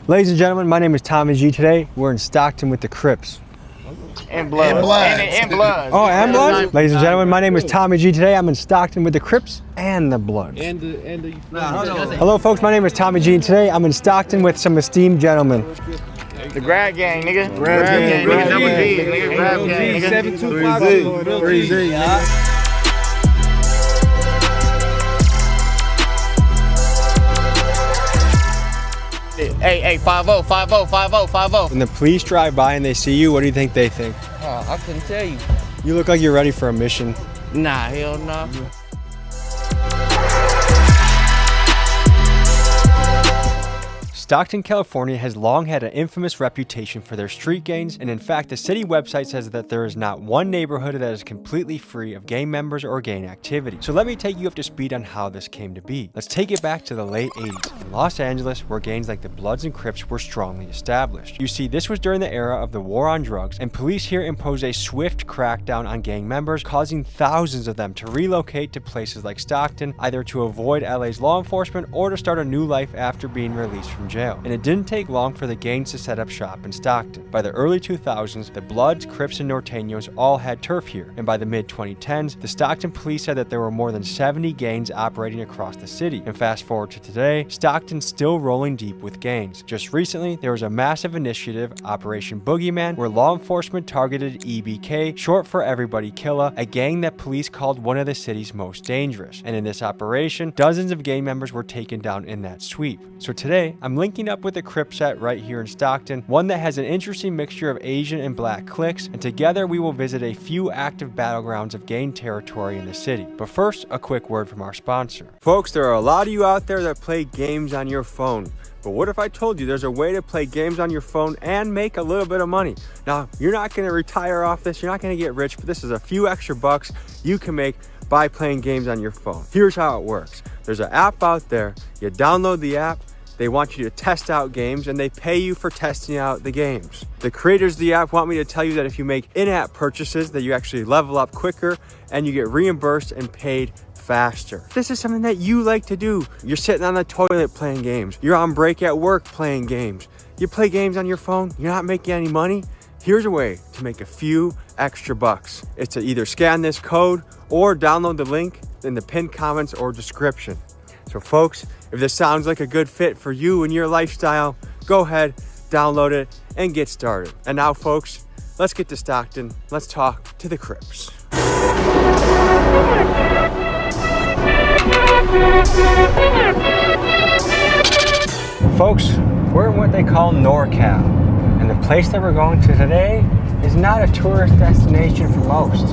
Ladies and gentlemen, my name is Tommy G. Today, we're in Stockton with the Crips. And blood. And blood. Oh, and blood? Ladies and gentlemen, my name is Tommy G. Today, I'm in Stockton with the Crips and the Bloods. Hello, folks, my name is Tommy G. And today, I'm in Stockton with some esteemed gentlemen. The Grab Gang, nigga. Grab Gang, nigga. Double G, nigga. Grab Gang, nigga. 725 3Z, nigga. Hey, 5-0, 5-0, 5-0, 5-0. When the police drive by and they see you, what do you think they think? I couldn't tell you. You look like you're ready for a mission. Nah, hell no. Stockton, California has long had an infamous reputation for their street gangs, and in fact, the city website says that there is not one neighborhood that is completely free of gang members or gang activity. So let me take you up to speed on how this came to be. Let's take it back to the late 80s in Los Angeles, where gangs like the Bloods and Crips were strongly established. You see, this was during the era of the war on drugs, and police here imposed a swift crackdown on gang members, causing thousands of them to relocate to places like Stockton, either to avoid LA's law enforcement or to start a new life after being released from jail. And it didn't take long for the gangs to set up shop in Stockton. By the early 2000s, the Bloods, Crips, and Norteños all had turf here, and by the mid-2010s, the Stockton police said that there were more than 70 gangs operating across the city. And fast forward to today, Stockton's still rolling deep with gangs. Just recently, there was a massive initiative, Operation Boogeyman, where law enforcement targeted EBK, short for Everybody Killa, a gang that police called one of the city's most dangerous. And in this operation, dozens of gang members were taken down in that sweep. So today, I'm linking up with a Crip set right here in Stockton, one that has an interesting mixture of Asian and black cliques, and together we will visit a few active battlegrounds of gang territory in the city. But first, a quick word from our sponsor. Folks, there are a lot of you out there that play games on your phone. But what if I told you there's a way to play games on your phone and make a little bit of money? Now, you're not going to retire off this, you're not going to get rich, but this is a few extra bucks you can make by playing games on your phone. Here's how it works. There's an app out there, you download the app, they want you to test out games, and they pay you for testing out the games. The creators of the app want me to tell you that if you make in-app purchases, that you actually level up quicker and you get reimbursed and paid faster. This is something that you like to do. You're sitting on the toilet playing games. You're on break at work playing games. You play games on your phone, you're not making any money. Here's a way to make a few extra bucks. It's to either scan this code or download the link in the pinned comments or description. So folks, if this sounds like a good fit for you and your lifestyle, go ahead, download it, and get started. And now folks, let's get to Stockton. Let's talk to the Crips. Folks, we're in what they call NorCal, and the place that we're going to today is not a tourist destination for most.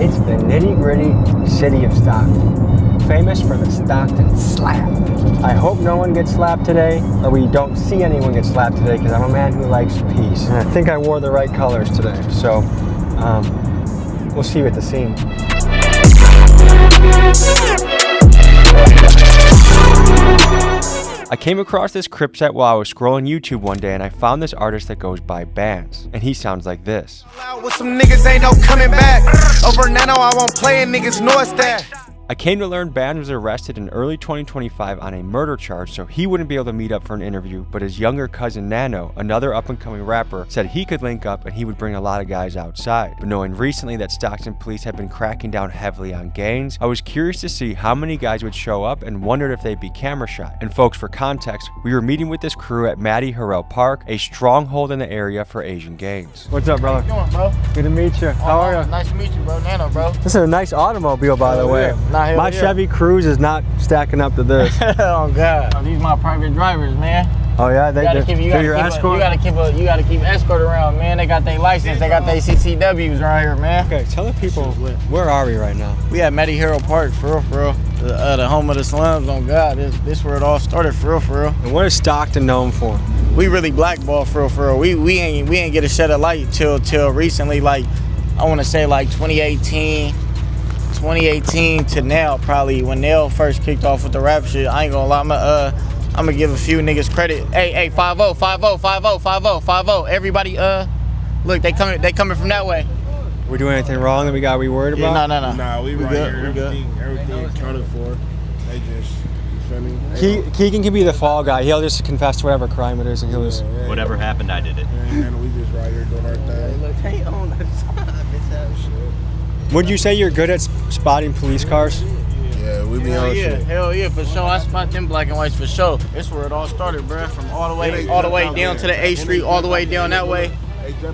It's the nitty-gritty city of Stockton, famous for the Stockton slap. I hope no one gets slapped today, or we don't see anyone get slapped today, because I'm a man who likes peace. And I think I wore the right colors today, so we'll see you at the scene. I came across this Crip set while I was scrolling YouTube one day, and I found this artist that goes by Bands, and he sounds like this. With some niggas ain't no coming back. Over Nano, I won't play and niggas know it's that. I came to learn Bands was arrested in early 2025 on a murder charge, so he wouldn't be able to meet up for an interview, but his younger cousin Nano, another up-and-coming rapper, said he could link up and he would bring a lot of guys outside. But knowing recently that Stockton police have been cracking down heavily on gangs, I was curious to see how many guys would show up and wondered if they'd be camera shy. And folks, for context, we were meeting with this crew at Matty Harrell Park, a stronghold in the area for Asian gangs. What's up, brother? How you doing, bro? Good to meet you. How are you? Nice to meet you, bro. Nano, bro. This is a nice automobile, by the way. My Chevy Cruze is not stacking up to this. Oh God! Oh, these my private drivers, man. Oh yeah, you gotta keep escort around, man. They got their license, they got their CCWs right here, man. Okay, tell the people where are we right now? We at Matty Harrell Park, for real. The home of the slums. On God, this where it all started, for real. And what is Stockton known for? We really blackball, for real. We ain't get a shed of light till recently. Like I want to say like 2018 to now, probably when Nell first kicked off with the rap shit. I ain't gonna lie, I'm gonna give a few niggas credit. Hey, 5-0, 5-0, 5-0, 5-0, 5-0. Everybody, look, they coming from that way. We doing anything wrong that we gotta be worried about? No. Nah, we right good, here. We good. Everything accounted for. They just feel me? Keegan can be the fall guy. He'll just confess to whatever crime it is, and he'll just. Whatever happened, I did it. Man, we just right here doing our thing. Look, they on that side, bitch ass. Would you say you're good at spotting police cars? Yeah, we be Hell on yeah, shit. hell yeah, for sure. I spot them black and whites for sure. That's where it all started, bro. From all the way down to the A Street, all the way down that way.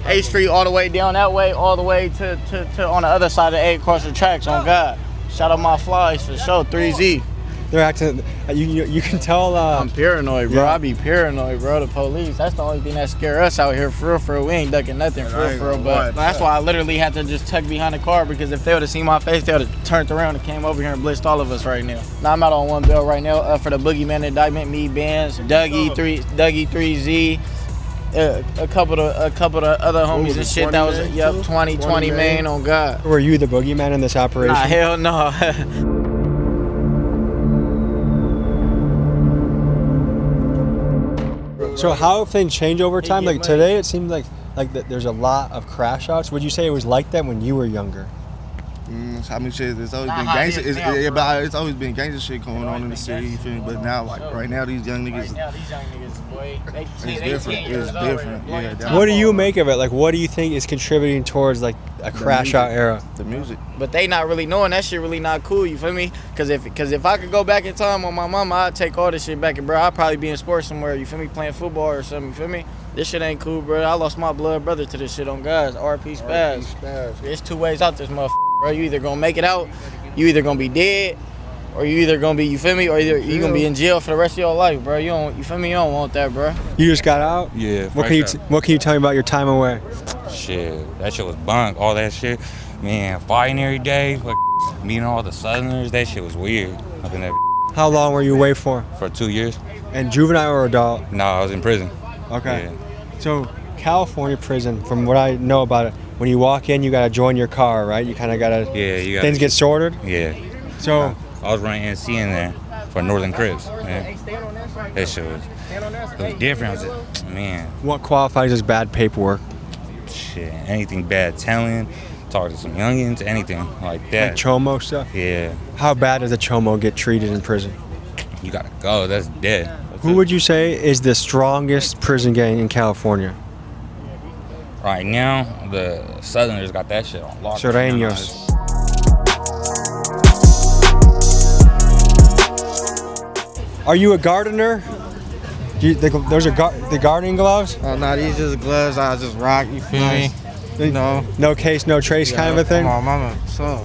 A Street, all the way down that way, all the way to on the other side of A across the tracks. On God, shout out my flies for sure. 3Z. They're acting. You can tell. I'm paranoid, bro. Yeah. I be paranoid, bro. The police. That's the only thing that scare us out here, for real. We ain't ducking nothing, for real. But that's why I literally had to just tuck behind the car, because if they would have seen my face, they would have turned around and came over here and blitzed all of us right now. Now I'm out on one bill right now for the Boogeyman indictment. Me, Benz, Dougie 3Z. A couple of other homies and shit. That was 20 man on God. Were you the boogeyman in this operation? Nah, hell no. So how have things changed over time? Like today, it seems like that there's a lot of crash outs. Would you say it was like that when you were younger? I mean, shit, it's always been gangster. It's always been gangster shit going on in the city. You feel me? But now, like right now, these young niggas. Boy, It's different. It's different. Yeah. What do you make of it? Like, what do you think is contributing towards like a crash out era? The music. But they not really knowing that shit really not cool. You feel me? Cause if I could go back in time on my mama, I'd take all this shit back. And bro, I'd probably be in sports somewhere. You feel me? Playing football or something. You feel me? This shit ain't cool, bro. I lost my blood brother to this shit on guys. RP Spaz. There's two ways out this motherfucker, bro. You either gonna make it out, you either gonna be dead, or you either gonna be, you feel me, or you gonna be in jail for the rest of your life, bro. You feel me? You don't want that, bro. You just got out? Yeah. What can you tell me about your time away? Shit, that shit was bunk. All that shit, man. Fighting every day, like meeting all the Southerners. That shit was weird. Up in that How long were you away for? 2 years. And juvenile or adult? No, I was in prison. Okay. Yeah. So California prison, from what I know about it, when you walk in, you gotta join your car, right? You kind of gotta. Yeah, you got. Things get sorted. Yeah. So. I was running NC in there for Northern Crips. Man. That shit was different. I was like, man. What qualifies as bad paperwork? Shit, anything bad telling, talk to some youngins, anything like that. Like chomo stuff? Yeah. How bad does a chomo get treated in prison? You gotta go. That's dead. Who would you say is the strongest prison gang in California? Right now, the Southerners got that shit on lock. Sureños. Are you a gardener? The gardening gloves? Oh, no, these just gloves I just rock, you feel me? You know. No case, no trace kind of a thing? Come on, mama. So.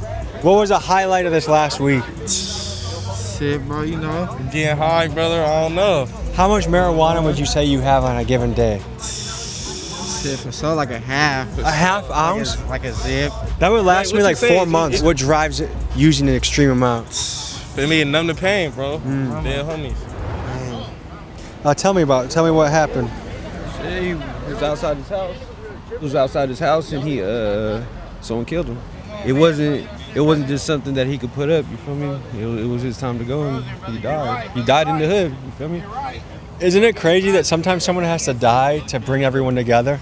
What was the highlight of this last week? Shit, bro, you know. Getting high, brother, I don't know. How much marijuana would you say you have on a given day? Shit, for sure, like a half. A half ounce? Like a zip. That would last me like 4 months. It- What drives it using an extreme amount? For me, it numb the pain, bro. Dead homies. Tell me what happened. Yeah, he was outside his house. He was outside his house and someone killed him. It wasn't just something that he could put up, you feel me? It was his time to go and he died. He died in the hood, you feel me? Isn't it crazy that sometimes someone has to die to bring everyone together?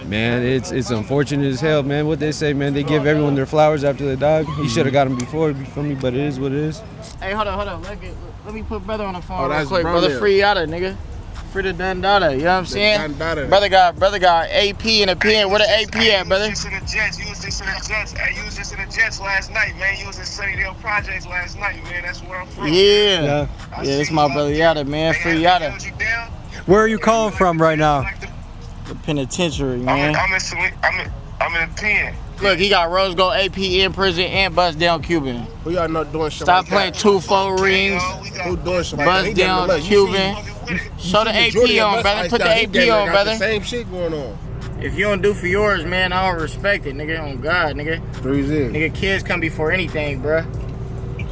Man, it's unfortunate as hell, man. What they say, man, they give everyone their flowers after they die. He should have got them before, you feel me? But it is what it is. Hey, hold on. Let me put brother on the phone real that's quick. brother. Brother free yada, nigga. Free the Dundada, you know what I'm saying? Dundada. Brother got AP in a pen. Where the AP at, brother? You was just in the Jets. You was just in the Jets last night, man. You was in Sunnydale Projects last night, man. That's where I'm from. Yeah, this my brother Yada, man. Free Yada. Where are you calling from right now? The penitentiary, man. I'm in the pen. Look, he got Rose Gold AP in prison and bust down Cuban. Who y'all not doing shit Stop like playing that? 2-4 rings. Who doing shit like that? Bust down Cuban. Show the AP on, brother. Put the AP on, brother. Same shit going on. If you don't do for yours, man, I don't respect it, nigga. On God, nigga. 3Z. Nigga, kids come before anything, bruh.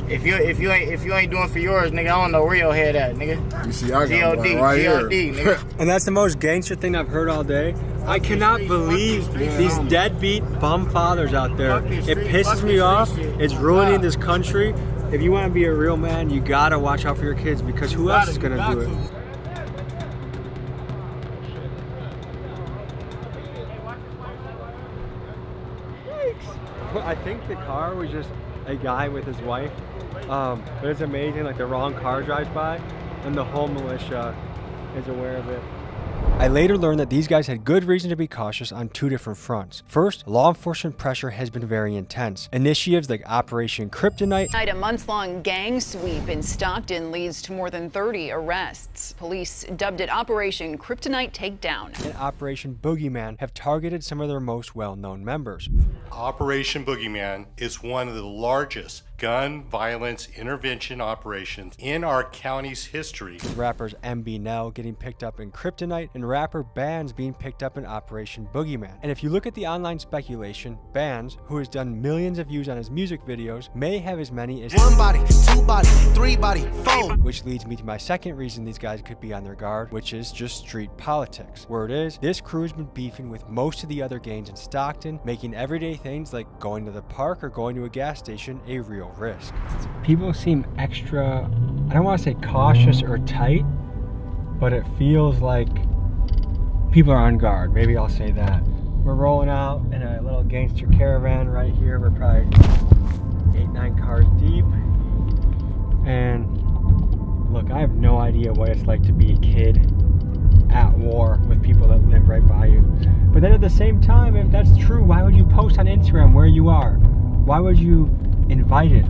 If you ain't doing for yours, nigga, I don't know where your head at, nigga. You see, I got G.O.D. one right G.O.D. here. nigga. And that's the most gangster thing I've heard all day. I cannot believe these deadbeat bum fathers out there. It pisses me off. It's ruining this country. If you want to be a real man, you gotta watch out for your kids because who else is gonna do it? I think the car was just a guy with his wife. But it's amazing, like the wrong car drives by and the whole militia is aware of it. I later learned that these guys had good reason to be cautious on two different fronts. First, law enforcement pressure has been very intense. Initiatives like Operation Kryptonite. A months-long gang sweep in Stockton leads to more than 30 arrests. Police dubbed it Operation Kryptonite Takedown. And Operation Boogeyman have targeted some of their most well-known members. Operation Boogeyman is one of the largest gun violence intervention operations in our county's history. Rappers MB Nell getting picked up in Kryptonite and rapper Bands being picked up in Operation Boogeyman. And if you look at the online speculation, Bands, who has done millions of views on his music videos, may have as many as 1 body, 2 body, 3 body, 4. Which leads me to my second reason these guys could be on their guard, which is just street politics. Word is, this crew's been beefing with most of the other gangs in Stockton, making everyday things like going to the park or going to a gas station a real risk. People seem extra, I don't want to say cautious or tight, but it feels like people are on guard. Maybe I'll say that. We're rolling out in a little gangster caravan right here. We're probably 8-9 cars deep. And look, I have no idea what it's like to be a kid at war with people that live right by you. But then at the same time, if that's true, why would you post on Instagram where you are? Why would you invite it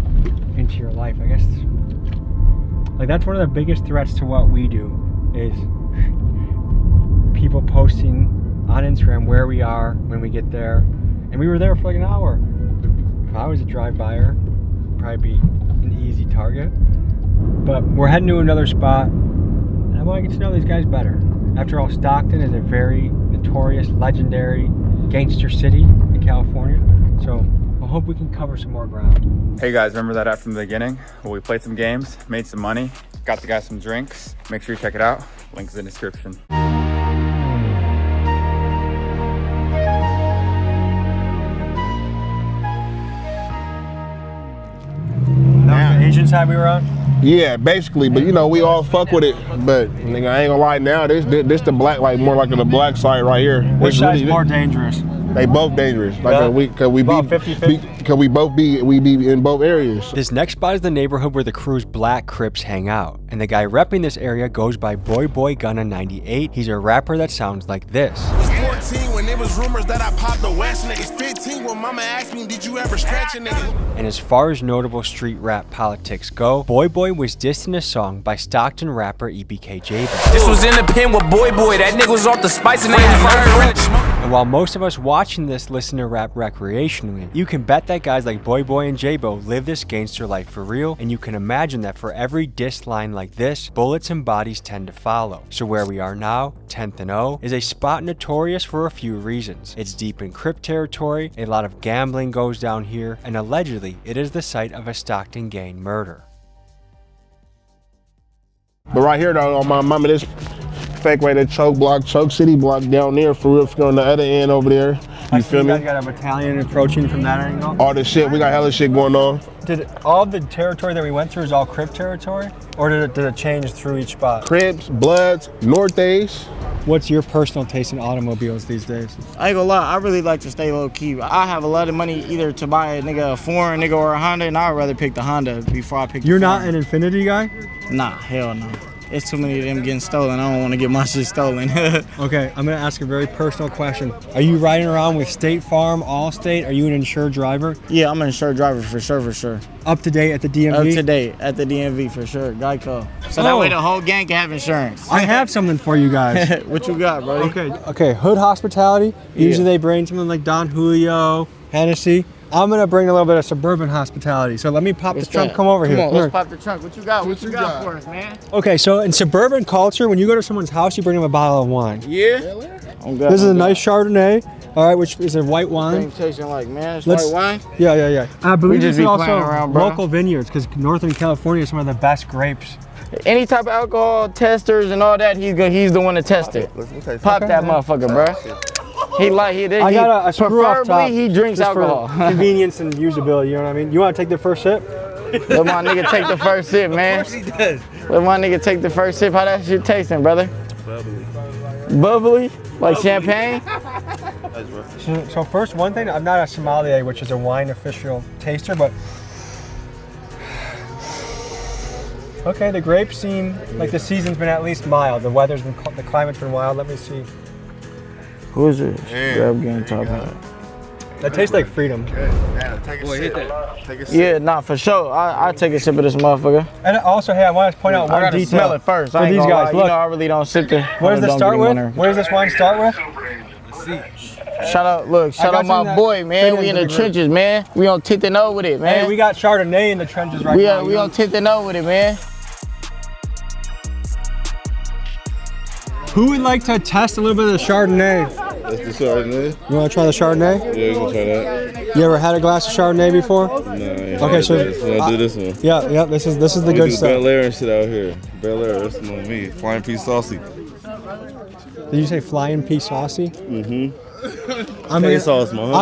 into your life? I guess like that's one of the biggest threats to what we do is people posting on Instagram where we are when we get there. And we were there for like an hour. If I was a drive-byer, probably be an easy target. But we're heading to another spot and I want to get to know these guys better. After all, Stockton is a very notorious, legendary gangster city in California. So I hope we can cover some more ground. Hey guys, remember that app from the beginning? Well, we played some games, made some money, got the guys some drinks. Make sure you check it out. Link's in the description. That was the Asian side we were on? Yeah, basically, but you know, we all fuck with it. But nigga, I ain't gonna lie now, this the black, like more like on the black side right here. Which side's more dangerous? They both dangerous. Like we be in both areas. This next spot is the neighborhood where the crew's black Crips hang out. And the guy repping this area goes by Boy Gunna 98. He's a rapper that sounds like this. Was 14 when there was rumors that I popped the West niggas. 15 when mama asked me, did you ever stretch a nigga? And as far as notable street rap politics go, Boy was dissed in a song by Stockton rapper EBK Jabin. This was in the pen with Boy. That nigga was off the spice and they And while most of us watching this listen to rap recreationally, you can bet that guys like Boy and J-Bo live this gangster life for real, and you can imagine that for every diss line like this, bullets and bodies tend to follow. So where we are now, 10th and O, is a spot notorious for a few reasons. It's deep in Crip territory, a lot of gambling goes down here, and allegedly it is the site of a Stockton gang murder. But right here though, on my mama, this fake way, that choke city block down there for real, on the other end over there. You feel me? You guys got a battalion approaching from that angle? All this shit, we got hella shit going on. Did all the territory that we went through is all Crip territory? Or did it change through each spot? Crips, Bloods, Nortes. What's your personal taste in automobiles these days? I ain't gonna lie, I really like to stay low key. I have a lot of money either to buy a nigga a foreign nigga or a Honda, and I'd rather pick the Honda before I pick the You're foreign. not an Infinity guy? Nah, hell no. It's too many of them getting stolen. I don't want to get my shit stolen. Okay, I'm gonna ask a very personal question. Are you riding around with State Farm, Allstate? Are you an insured driver? Yeah, I'm an insured driver for sure. Up to date at the DMV? Up to date at the DMV for sure, Geico. So that way the whole gang can have insurance. I have something for you guys. What you got, bro? Okay, Hood Hospitality. Usually they bring something like Don Julio, Hennessy. I'm gonna bring a little bit of Suburban Hospitality. So let me pop the trunk. Come over here. Come on, let's pop the trunk. What you got? What you got for us, man? Okay, so in suburban culture, when you go to someone's house, you bring them a bottle of wine. Yeah. This is a nice Chardonnay, all right, which is a white wine. Tasting like, man, it's white wine. Yeah. I believe just this is be also playing around, bro. local vineyards because Northern California is some of the best grapes. Any type of alcohol testers and all that, he's the one to test it. Pop that motherfucker, bro. I got a screw off top. Preferably he drinks alcohol. Convenience and usability, you know what I mean? You want to take the first sip? Let my nigga take the first sip, man. Of course he does. Let my nigga take the first sip. How that shit tasting, brother? Bubbly. Bubbly? Like champagne? So first, one thing, I'm not a sommelier, which is a wine official taster, but Okay, the grapes seem like the season's been at least mild. The climate's been wild. Let me see. Who is this? Grab game top hat. That tastes like freedom. Take a sip. Yeah, nah, for sure. I take a sip of this motherfucker. And also, hey, I want to point out one detail. Smell it first. For these guys, look. You know, I really don't sip the. What does this start with? Where does this wine start with? Shout out my boy, man. We in the trenches, man. We on 10th and 0 with it, man. Hey, we got Chardonnay in the trenches right now. We on 10th and 0 with it, man. Who would like to test a little bit of the Chardonnay? That's the Chardonnay. You want to try the Chardonnay? Yeah, you can try that. You ever had a glass of Chardonnay before? No. Okay, so I'll do this one. Yeah. This is the good stuff. Bel Air and shit out here. Bel Air, that's on me. Flying Pea Saucy. Did you say Flying Pea Saucy? Mm-hmm. I'm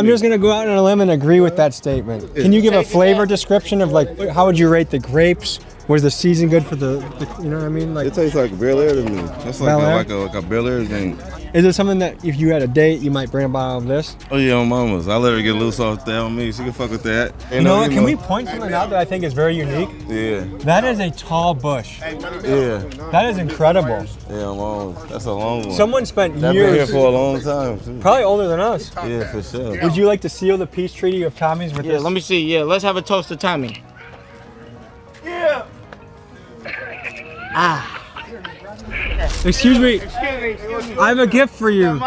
just gonna go out on a limb and agree with that statement. Can you give a flavor description of like how would you rate the grapes? Was the season good for the you know what I mean? Like it tastes like Bel Air to me. That's like a Bel Air thing. Is it something that if you had a date you might bring a bottle of this? Oh yeah, on mama's. I let her get loose off that on me. She can fuck with that. You know what? Can we point something out that I think is very unique? Yeah. That is a tall bush. Yeah. That is incredible. Yeah, mama's. That's a long one. Someone spent That years. been here for a long time too. Probably older than us. Yeah, for sure. Would you like to seal the peace treaty of Tommy's with this? Yeah, let me see. Yeah, let's have a toast to Tommy. Yeah. Excuse me. I have a gift for you. A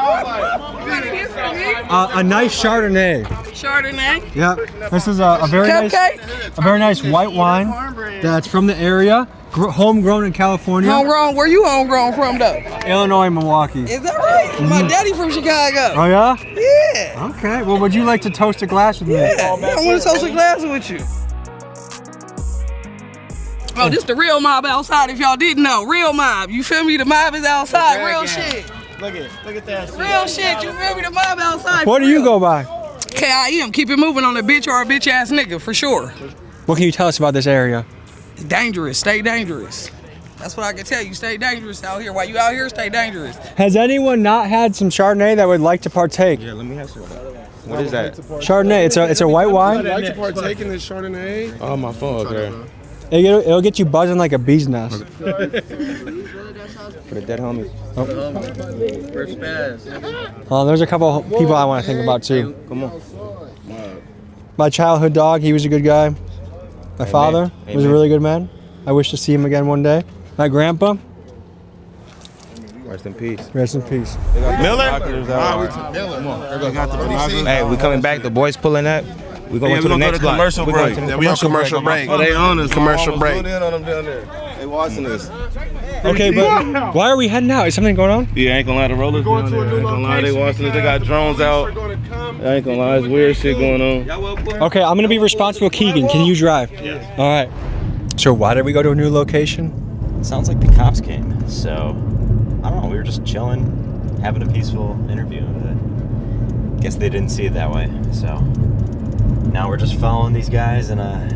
nice Chardonnay. Chardonnay? Yeah. This is a very nice white wine that's from the area, homegrown in California. Homegrown? Where you homegrown from though? Illinois, Milwaukee. Is that right? My daddy from Chicago. Oh yeah? Yeah. Okay. Well, would you like to toast a glass with me? Yeah. I want to toast a glass with you. Oh, this the real mob outside if y'all didn't know. Real mob. You feel me? The mob is outside. Real shit. Look at that. Real shit. You feel me? The mob outside. What do you go by? KIM. Keep it moving on a bitch or a bitch ass nigga for sure. What can you tell us about this area? It's dangerous. Stay dangerous. That's what I can tell you. Stay dangerous out here. While you out here, stay dangerous. Has anyone not had some Chardonnay that would like to partake? Yeah, let me have some. What is that? Chardonnay. It's a white wine. I'd like to partake in this Chardonnay. Oh, my phone. Okay. It'll get you buzzing like a bee's nest. For the dead homies. Oh, there's a couple people I want to think about too. Come on. My childhood dog, he was a good guy. My father was a really good man. I wish to see him again one day. My grandpa. Rest in peace. Rest in peace. Miller? Hey, we coming back. The boys pulling up. We going to the next block. Commercial break. Yeah, we on commercial break. Oh, they on us. Commercial break. Zoom in on them down there. They watching us. Okay, but why are we heading out? Is something going on? Yeah, I ain't gonna lie, the rollers down there. I ain't gonna lie, they watching us. They got drones out. I ain't gonna lie, it's weird shit going on. Okay, I'm gonna be responsible. Keegan, can you drive? Yeah. All right. So why did we go to a new location? Sounds like the cops came. So, I don't know, we were just chilling, having a peaceful interview. Guess they didn't see it that way, so. Now we're just following these guys in a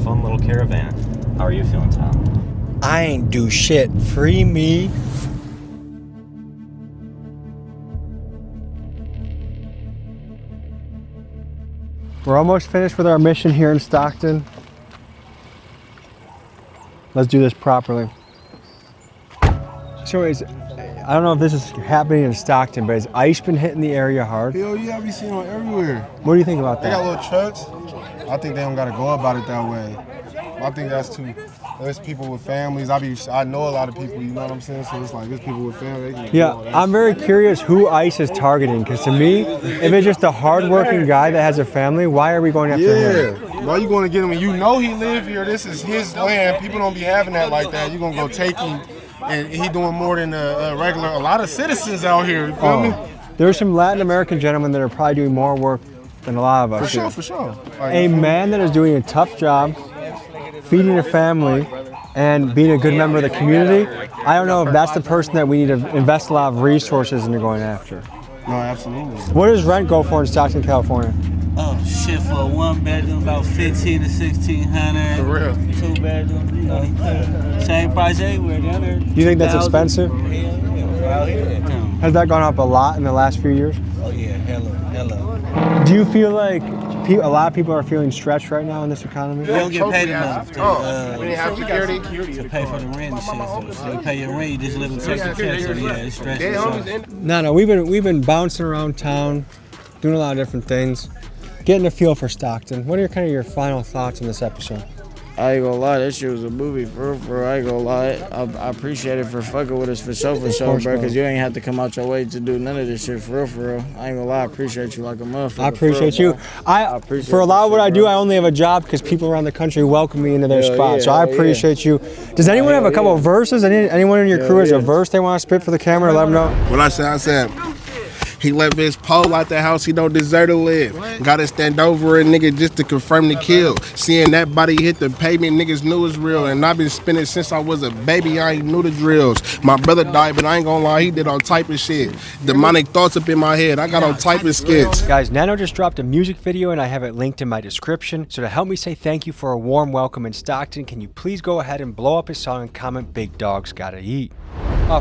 fun little caravan. How are you feeling, Tom? I ain't do shit. Free me. We're almost finished with our mission here in Stockton. Let's do this properly. So I don't know if this is happening in Stockton, but has ice been hitting the area hard? Hell yeah, we see them everywhere. What do you think about They that? got little trucks. I think they don't gotta go about it that way. I think that's too. There's people with families. I know a lot of people. You know what I'm saying? So it's like there's people with families. Yeah, I'm very curious who ICE is targeting. Because to me, if it's just a hard-working guy that has a family, why are we going after him? Why you going to get him? And you know he live here. This is his land. People don't be having that like that. You gonna go take him, and he doing more than a lot of citizens out here. You feel me? There's some Latin American gentlemen that are probably doing more work than a lot of us. For sure. A man that is doing a tough job, feeding a family, and being a good member of the community. I don't know if that's the person that we need to invest a lot of resources into going after. No, absolutely. What does rent go for in Stockton, California? Oh shit, for a 1 bedroom about 1,500 to 1,600. For real. 2 bedroom, you know, same price everywhere down there. You think that's expensive? Yeah. Has that gone up a lot in the last few years? Oh yeah, hella. Do you feel like a lot of people are feeling stretched right now in this economy. You don't get paid enough we didn't have security. to pay for the rent and shit. So they pay your rent, you just live in Texas. So yeah, it's stressful. No, we've been bouncing around town, doing a lot of different things, getting a feel for Stockton. What are kind of your final thoughts on this episode? I ain't gonna lie, that shit was a movie, for real. I ain't gonna lie. I appreciate it for fucking with us for sure, bro, because you ain't have to come out your way to do none of this shit, for real. I ain't gonna lie, I appreciate you like a motherfucker. I appreciate you. I appreciate for a lot of what I do, I only have a job because people around the country welcome me into their spot, so I appreciate you. Does anyone have a couple of verses? Anyone in your crew has a verse they want to spit for the camera? Let them know. What I said, he left his pole out the house, he don't deserve to live. Gotta stand over a nigga just to confirm the kill. Seeing that body hit the pavement, niggas knew it was real. And I've been spinning since I was a baby, I ain't knew the drills. My brother died, but I ain't gonna lie, he did all type of shit. Demonic thoughts up in my head, I got all type of skits. Guys, Nano just dropped a music video and I have it linked in my description. So to help me say thank you for a warm welcome in Stockton, can you please go ahead and blow up his song and comment "Big Dogs Gotta Eat"?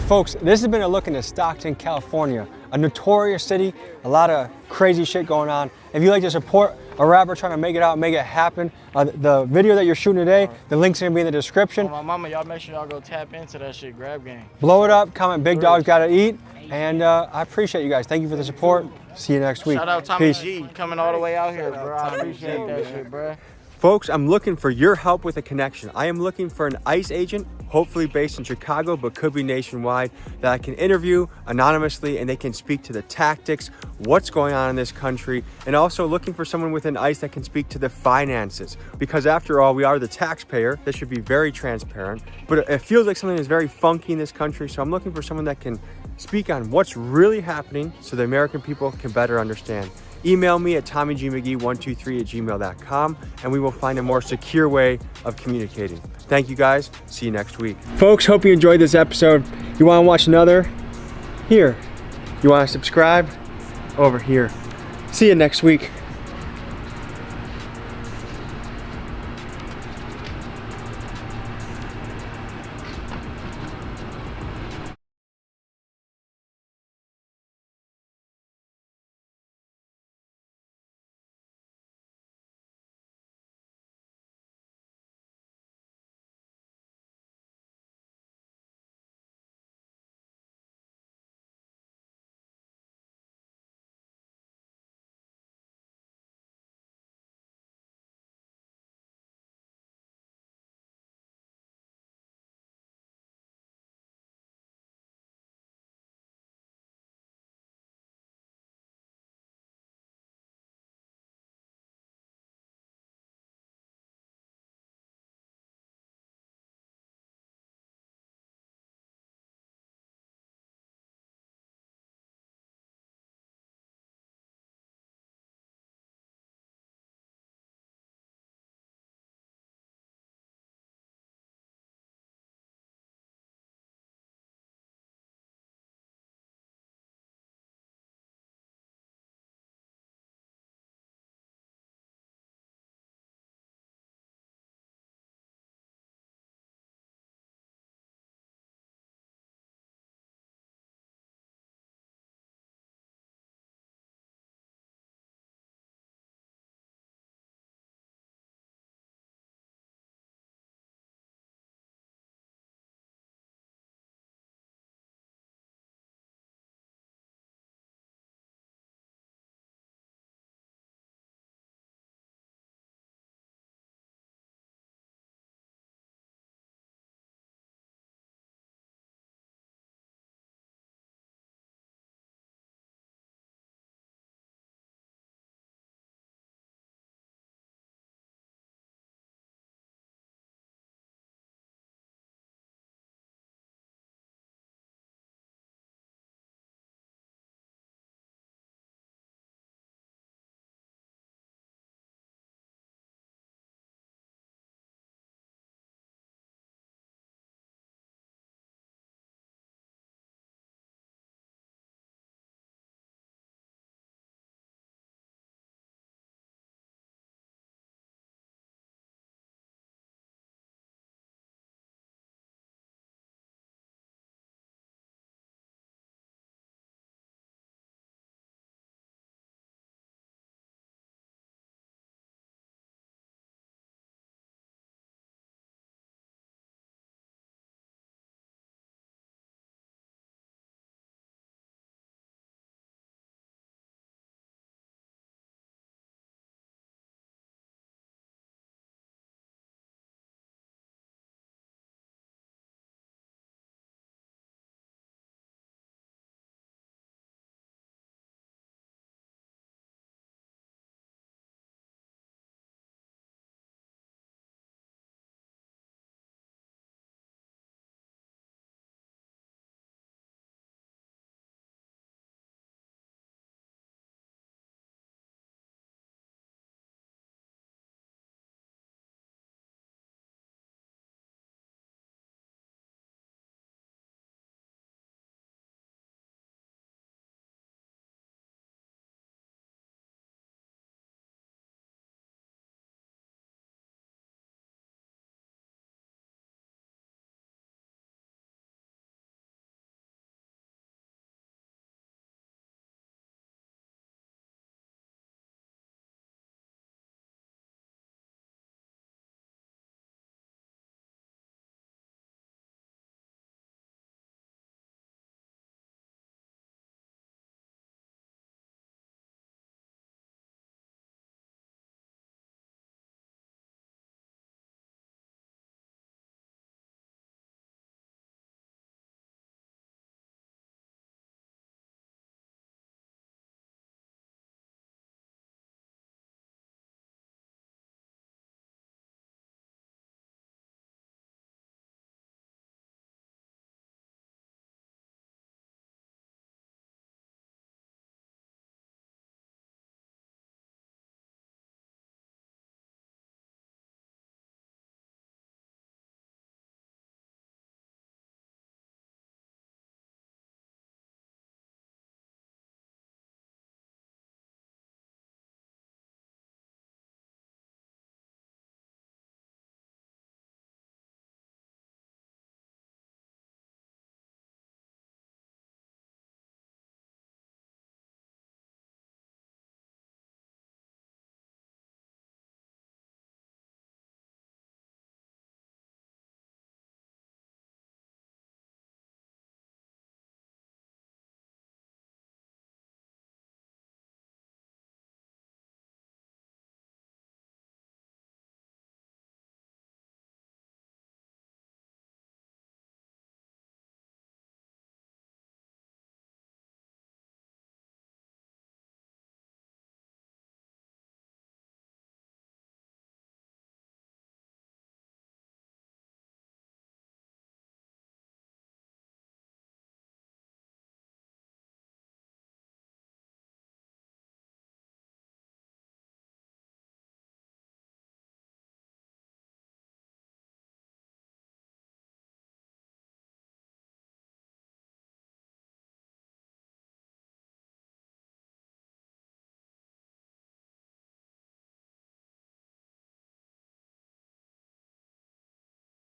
Folks, this has been a look into Stockton, California, a notorious city, a lot of crazy shit going on. If you like to support a rapper trying to make it out, make it happen, the video that you're shooting today, the link's gonna be in the description. My mama, y'all make sure y'all go tap into that shit, grab game. Blow it up, comment "Big Dogs Gotta Eat," and I appreciate you guys. Thank you for the support. See you next week. Shout out Tommy Peace. G, coming all the way out here, bro. I appreciate that shit, bro. Folks, I'm looking for your help with a connection. I am looking for an ICE agent, hopefully based in Chicago, but could be nationwide, that I can interview anonymously and they can speak to the tactics, what's going on in this country, and also looking for someone within ICE that can speak to the finances. Because after all, we are the taxpayer. This should be very transparent, but it feels like something is very funky in this country. So I'm looking for someone that can speak on what's really happening so the American people can better understand. Email me at tommygmcgee123@gmail.com and we will find a more secure way of communicating. Thank you guys. See you next week. Folks, hope you enjoyed this episode. You want to watch another? Here. You want to subscribe? Over here. See you next week.